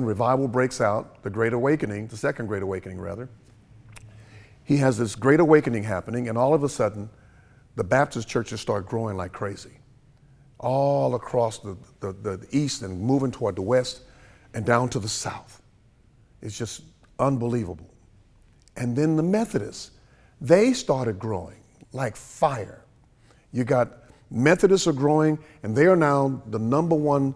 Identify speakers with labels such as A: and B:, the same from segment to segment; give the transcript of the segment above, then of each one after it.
A: revival breaks out, the Great Awakening, the Second Great Awakening rather. He has this Great Awakening happening, and all of a sudden, the Baptist churches start growing like crazy. All across the east and moving toward the west and down to the south. It's just unbelievable. And then the Methodists, they started growing like fire. You got Methodists are growing, and they are now the #1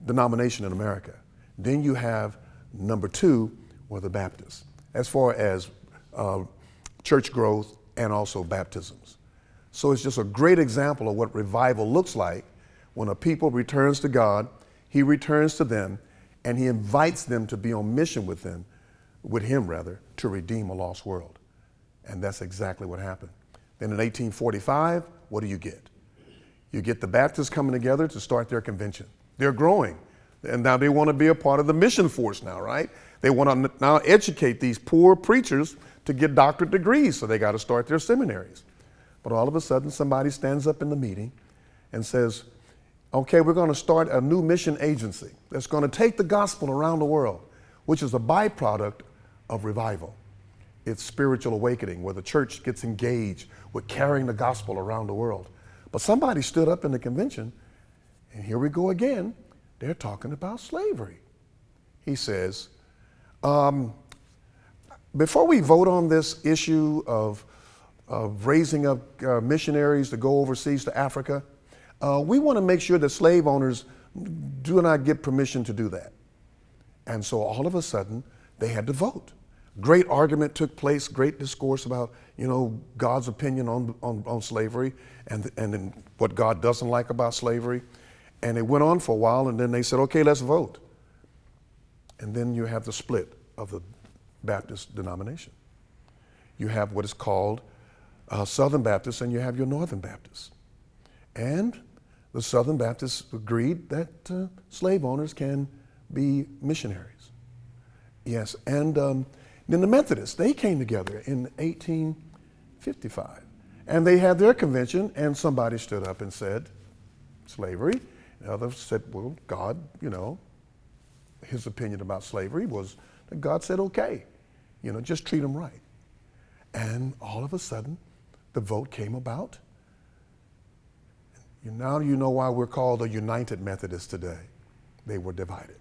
A: denomination in America. Then you have #2, or the Baptists, as far as church growth and also baptisms. So it's just a great example of what revival looks like when a people returns to God, he returns to them, and he invites them to be on mission with him, to redeem a lost world. And that's exactly what happened. Then in 1845, what do you get? You get the Baptists coming together to start their convention. They're growing. And now they want to be a part of the mission force now, right? They want to now educate these poor preachers to get doctorate degrees, so they got to start their seminaries. But all of a sudden, somebody stands up in the meeting and says, okay, we're going to start a new mission agency that's going to take the gospel around the world, which is a byproduct of revival. It's spiritual awakening, where the church gets engaged with carrying the gospel around the world. But somebody stood up in the convention, and here we go again. They're talking about slavery. He says, before we vote on this issue of raising up missionaries to go overseas to Africa, we want to make sure that slave owners do not get permission to do that. And so all of a sudden, they had to vote. Great argument took place, great discourse about, God's opinion on slavery and then what God doesn't like about slavery. And it went on for a while, and then they said, okay, let's vote. And then you have the split of the Baptist denomination. You have what is called Southern Baptists, and you have your Northern Baptists. And the Southern Baptists agreed that slave owners can be missionaries. Yes, and then the Methodists, they came together in 1855. And they had their convention, and somebody stood up and said, slavery. And others said, well, God, his opinion about slavery was that God said, okay, just treat them right. And all of a sudden, the vote came about. Now you know why we're called the United Methodists today. They were divided.